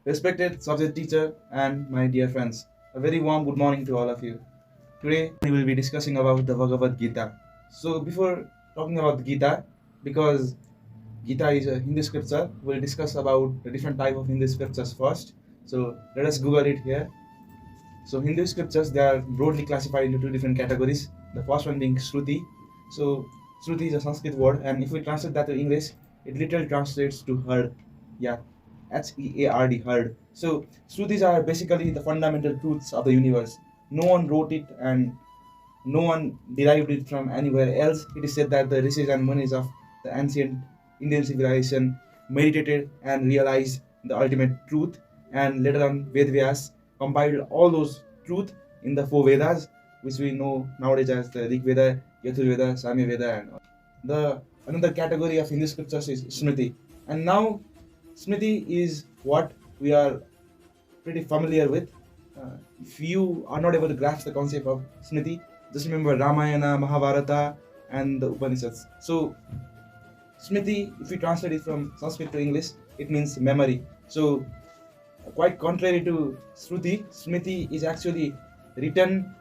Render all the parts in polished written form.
Respected subject teacher and my dear friends, a very warm good morning to all of you. Today we will be discussing about the Bhagavad Gita. So before talking about Gita, because Gita is a Hindu scripture, we'll discuss about the different type of Hindu scriptures first. So let us Google it here. So Hindu scriptures, they are broadly classified into two different categories. The first one being Shruti. So Shruti is a Sanskrit word, and if we translate that to English, it literally translates to herd. Yeah, Heard, herd. So Shrutis are basically the fundamental truths of the universe. No one wrote it, and no one derived it from anywhere else. It is said that the rishis and munis of the ancient Indian civilization meditated and realized the ultimate truth, and later on Vedvyas compiled all those truth in the four Vedas, which we know nowadays as the Rig Veda, Yathur Samya Veda, and all. The another category of Hindu scriptures is Smriti, and now Smriti is what we are pretty familiar with. If you are not able to grasp the concept of Smriti, just remember Ramayana, Mahabharata, and the Upanishads. So, Smriti, if you translate it from Sanskrit to English, it means memory. So, quite contrary to Shruti, Smriti is actually written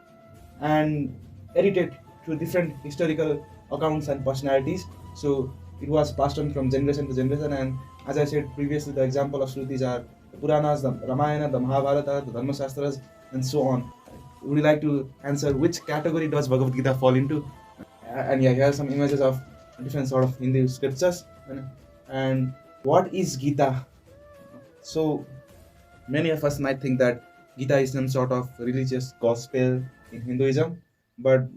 and edited through different historical accounts and personalities. So, it was passed on from generation to generation, and as I said previously, the example of Shrutis are the Puranas, the Ramayana, the Mahabharata, the Dharma Shastras, and so on. Would you like to answer which category does Bhagavad Gita fall into? And yeah, here are some images of different sort of Hindu scriptures. And what is Gita? So many of us might think that Gita is some sort of religious gospel in Hinduism, but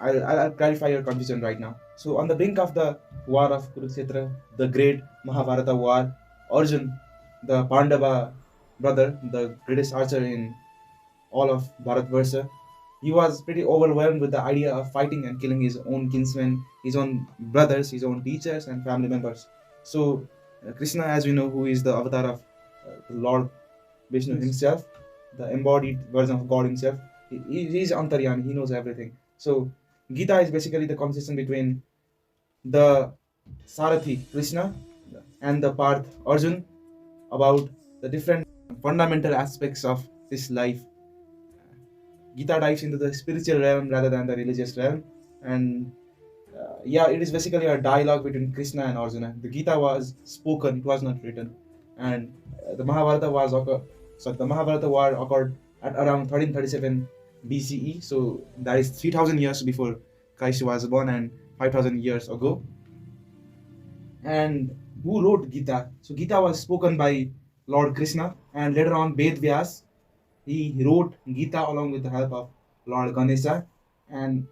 I'll clarify your confusion right now. So, on the brink of the war of Kurukshetra, the great Mahabharata war, Arjun, the Pandava brother, the greatest archer in all of Bharatvarsha, he was pretty overwhelmed with the idea of fighting and killing his own kinsmen, his own brothers, his own teachers, and family members. So, Krishna, as we know, who is the avatar of the Lord Vishnu himself, the embodied version of God himself, he is Antaryami, he knows everything. So, Gita is basically the conversation between the Sarathi, Krishna, and the Parth, Arjun, about the different fundamental aspects of this life. Gita dives into the spiritual realm rather than the religious realm, and yeah, it is basically a dialogue between Krishna and Arjuna. The Gita was spoken; it was not written, and the Mahabharata war occurred at around 1337 BCE. So that is 3,000 years before Christ was born and 5,000 years ago. And who wrote Gita? So Gita was spoken by Lord Krishna, and later on Ved Vyas, he wrote Gita along with the help of Lord Ganesha. And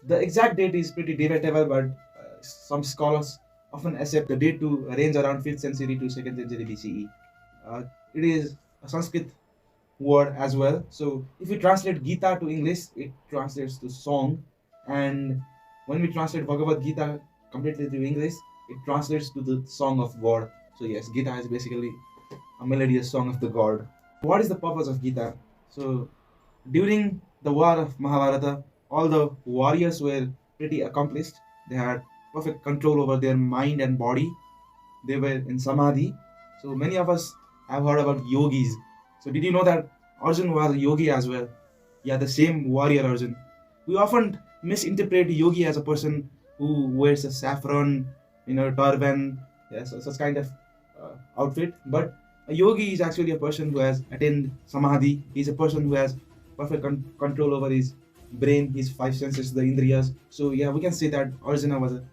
the exact date is pretty debatable, but some scholars often accept the date to range around 5th century to 2nd century BCE. It is a Sanskrit word as well. So if we translate Gita to English, it translates to song. And when we translate Bhagavad Gita completely to English, it translates to the song of God. So yes, Gita is basically a melodious song of the God. What is the purpose of Gita? So during the war of Mahabharata, all the warriors were pretty accomplished. They had perfect control over their mind and body. They were in samadhi. So many of us have heard about yogis. So did you know that Arjun was a yogi as well? Yeah, the same warrior Arjun. We often misinterpret yogi as a person who wears a saffron, turban, yes, such kind of outfit. But a yogi is actually a person who has attained samadhi. He's a person who has perfect control over his brain, his five senses, the indriyas. So yeah, we can say that Arjuna was a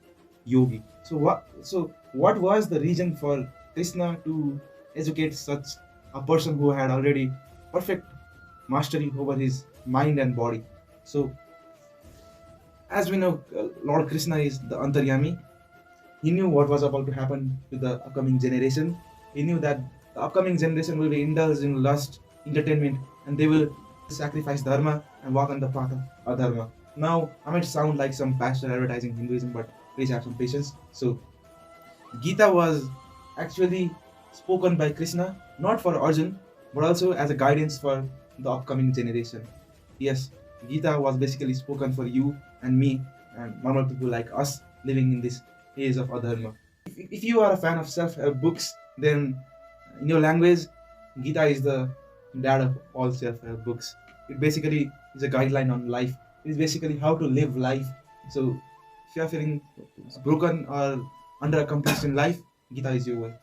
yogi. So what was the reason for Krishna to educate such a person who had already perfect mastery over his mind and body? So as we know, Lord Krishna is the Antaryami. He knew what was about to happen to the upcoming generation. He knew that the upcoming generation will be indulged in lust, entertainment, and they will sacrifice dharma and walk on the path of adharma. Now, I might sound like some pastor advertising Hinduism, but please have some patience. So, Gita was actually spoken by Krishna, not for Arjun, but also as a guidance for the upcoming generation. Yes, Gita was basically spoken for you and me and normal people like us living in this age of adharma. If you are a fan of self-help books, then in your language, Gita is the dad of all self-help books. It basically is a guideline on life. It is basically how to live life. So if you are feeling broken or under accomplished in life, Gita is your way.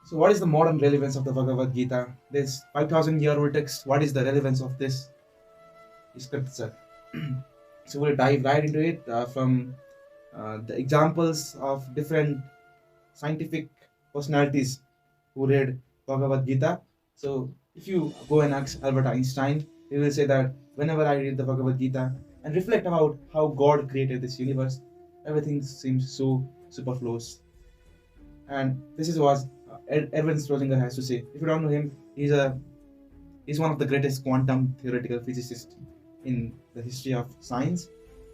So what is the modern relevance of the Bhagavad Gita? This 5,000-year-old text. What is the relevance of this scripture? So we'll dive right into it from the examples of different scientific personalities who read Bhagavad Gita. So if you go and ask Albert Einstein, he will say that whenever I read the Bhagavad Gita and reflect about how God created this universe, everything seems so superfluous. And this is what Erwin Schrödinger has to say. If you don't know him, he's one of the greatest quantum theoretical physicists in the history of science.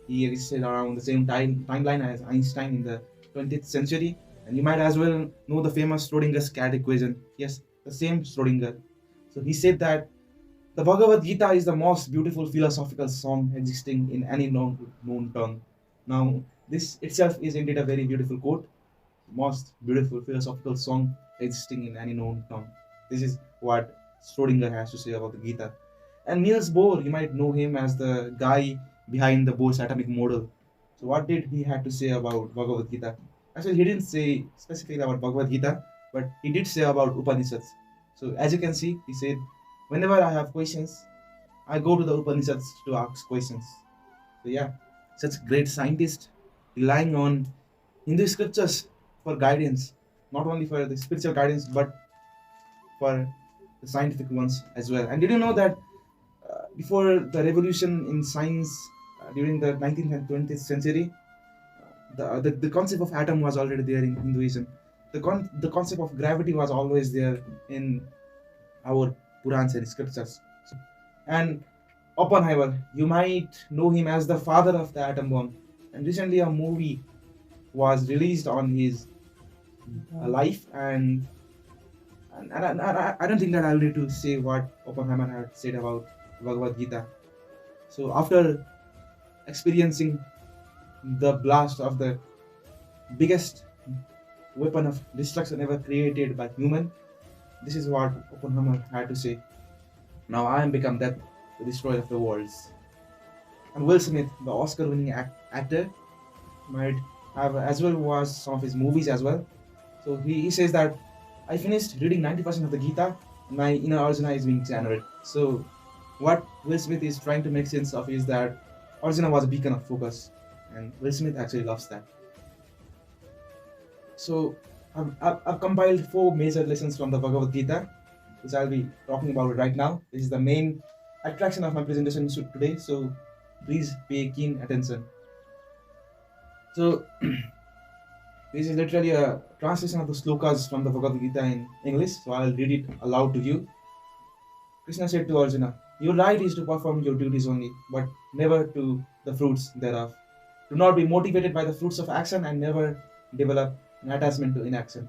He existed around the same timeline as Einstein in the 20th century. And you might as well know the famous Schrodinger's cat equation. Yes, the same Schrodinger. So he said that the Bhagavad Gita is the most beautiful philosophical song existing in any known tongue. Now, this itself is indeed a very beautiful quote. Most beautiful philosophical song existing in any known tongue. This is what Schrodinger has to say about the Gita. And Niels Bohr, you might know him as the guy behind the Bohr's atomic model. So what did he have to say about Bhagavad Gita? Actually, he didn't say specifically about Bhagavad Gita, but he did say about Upanishads. So as you can see, he said, whenever I have questions, I go to the Upanishads to ask questions. So yeah, such great scientist relying on Hindu scriptures for guidance, not only for the spiritual guidance, but for the scientific ones as well. And did you know that before the revolution in science during the 19th and 20th century, the concept of atom was already there in Hinduism. The concept of gravity was always there in our Purans and scriptures. And Oppenheimer, you might know him as the father of the atom bomb. And recently, a movie was released on his life, and I don't think that I'll need to say what Oppenheimer had said about Bhagavad Gita. So after experiencing the blast of the biggest weapon of destruction ever created by human, this is what Oppenheimer had to say. Now I am become death, the destroyer of the worlds. And Will Smith, the Oscar-winning actor, might have as well watched some of his movies as well. So he says that I finished reading 90% of the Gita, and my inner Arjuna is being channeled. So what Will Smith is trying to make sense of is that Arjuna was a beacon of focus, and Will Smith actually loves that. So I've compiled 4 major lessons from the Bhagavad Gita, which I'll be talking about right now. This is the main attraction of my presentation today, so please pay keen attention. So this is literally a translation of the slokas from the Bhagavad Gita in English, so I'll read it aloud to you. Krishna said to Arjuna, your right is to perform your duties only, but never to the fruits thereof. Do not be motivated by the fruits of action and never develop an attachment to inaction.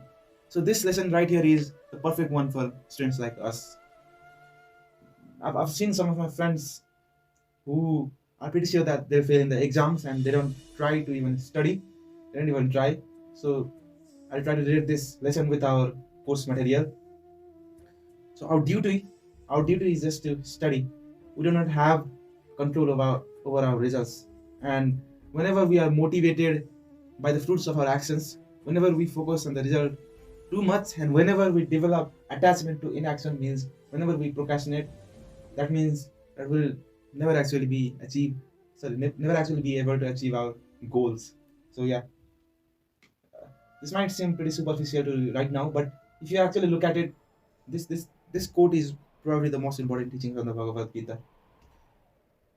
So this lesson right here is the perfect one for students like us. I've seen some of my friends who are pretty sure that they fail in the exams and they don't try to even study. They don't even try. So I'll try to read this lesson with our course material. So our duty is just to study. We do not have control over our results. And whenever we are motivated by the fruits of our actions, whenever we focus on the result too much, and whenever we develop attachment to inaction, means whenever we procrastinate, that means that we'll never actually be never actually be able to achieve our goals. So yeah, this might seem pretty superficial to you right now, but if you actually look at it, this quote is probably the most important teaching from the Bhagavad Gita.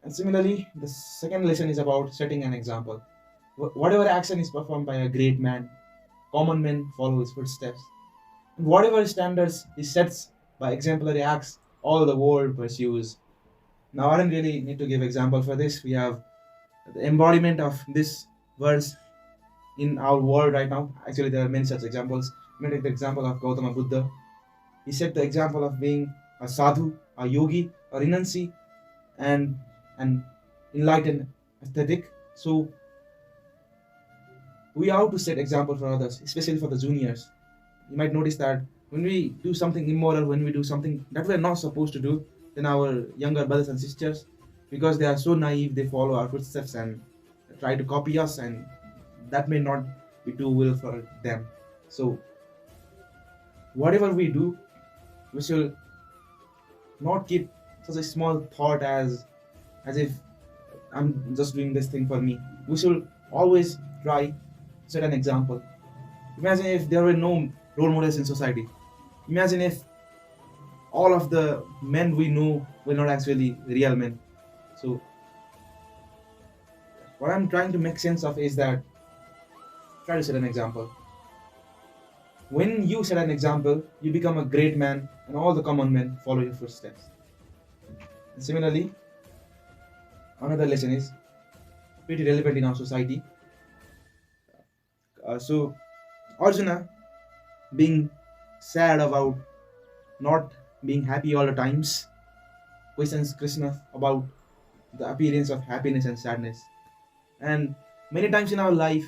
And similarly, the second lesson is about setting an example. Whatever action is performed by a great man, common men follow his footsteps. And whatever standards he sets by exemplary acts, all the world pursues. Now, I don't really need to give example for this. We have the embodiment of this verse in our world right now. Actually, there are many such examples. Let me take the example of Gautama Buddha. He set the example of being a sadhu, a yogi, a renunci, and an enlightened aesthetic. So we have to set example for others, especially for the juniors. You might notice that when we do something immoral, when we do something that we're not supposed to do, then our younger brothers and sisters, because they are so naive, they follow our footsteps and try to copy us, and that may not be too well for them. So, whatever we do, we should not keep such a small thought as if I'm just doing this thing for me. We should always try to set an example. Imagine if there were no role models in society. Imagine if all of the men we know were not actually real men. So what I'm trying to make sense of is that try to set an example. When you set an example, you become a great man, and all the common men follow your footsteps. And similarly, another lesson is pretty relevant in our society. So Arjuna being sad about not being happy all the times questions Krishna about the appearance of happiness and sadness. And many times in our life,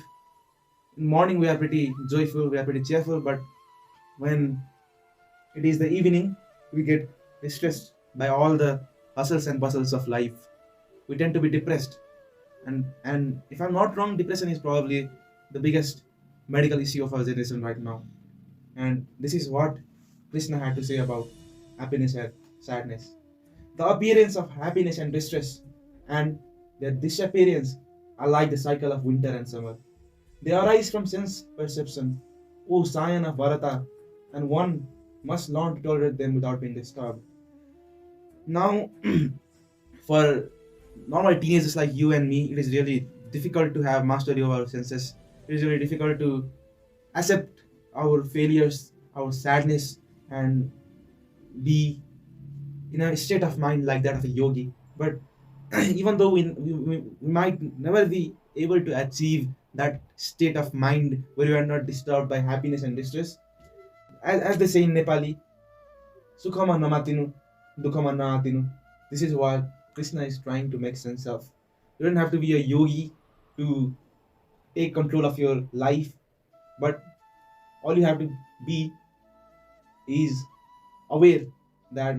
in morning we are pretty joyful, we are pretty cheerful, but when it is the evening, we get distressed by all the hustles and bustles of life. We tend to be depressed. And if I'm not wrong, depression is probably the biggest medical issue of our generation right now. And this is what Krishna had to say about happiness and sadness. The appearance of happiness and distress and their disappearance are like the cycle of winter and summer. They arise from sense perception, O scion of Bharata, and one must learn to tolerate them without being disturbed. Now, for normal teenagers like you and me, it is really difficult to have mastery over our senses. It is really difficult to accept our failures, our sadness, and be in a state of mind like that of a yogi. But even though we might never be able to achieve that state of mind where you are not disturbed by happiness and distress, as they say in Nepali, Sukhama namatinu, dukhama naatinu. This is what Krishna is trying to make sense of. You don't have to be a yogi to take control of your life, but all you have to be is aware that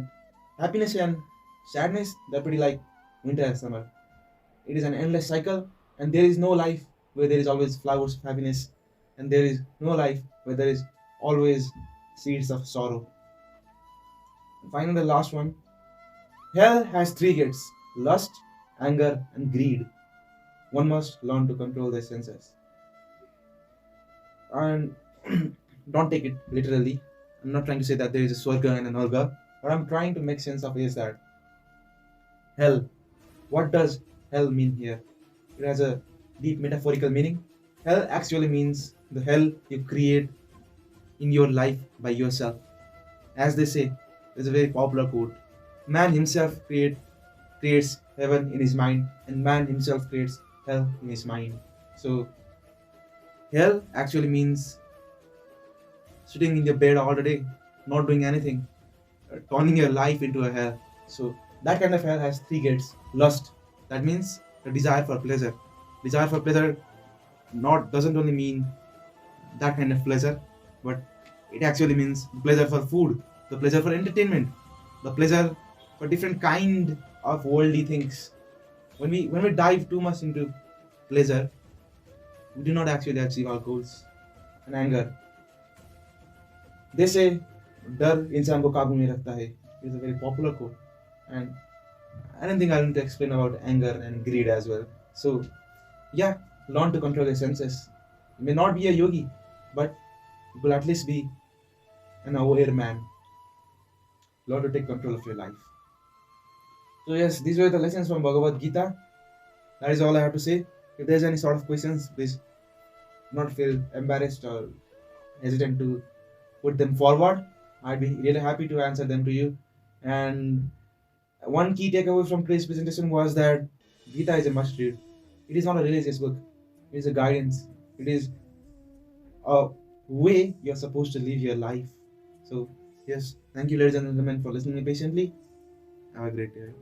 happiness and sadness, they're pretty like winter and summer. It is an endless cycle, and there is no life where there is always flowers of happiness, and there is no life where there is always seeds of sorrow. And finally, the last one, hell has three gates: lust, anger, and greed. One must learn to control their senses. And don't take it literally. I'm not trying to say that there is a Swarga and a Narga. What I'm trying to make sense of is that hell, what does hell mean here? It has a deep metaphorical meaning. Hell actually means the hell you create in your life by yourself. As they say, there's a very popular quote: man himself creates heaven in his mind, and man himself creates hell in his mind. So, hell actually means sitting in your bed all the day, not doing anything, turning your life into a hell. So, that kind of hell has three gates. Lust, that means the desire for pleasure. Desire for pleasure not doesn't only mean that kind of pleasure, but it actually means pleasure for food, the pleasure for entertainment, the pleasure for different kind of worldly things. When we dive too much into pleasure, we do not actually achieve our goals. And anger, they say डर इंसान को काबू में रखता है. It's a very popular quote, and I don't think I need to explain about anger and greed as well. So yeah, learn to control your senses. You may not be a yogi, but you will at least be an aware man. Learn to take control of your life. So yes, these were the lessons from Bhagavad Gita. That is all I have to say. If there's any sort of questions, please do not feel embarrassed or hesitant to put them forward. I'd be really happy to answer them to you. And one key takeaway from today's presentation was that Gita is a must read. It is not a religious book, it is a guidance. It is a way you're supposed to live your life. So, yes, thank you, ladies and gentlemen, for listening patiently. Have a great day.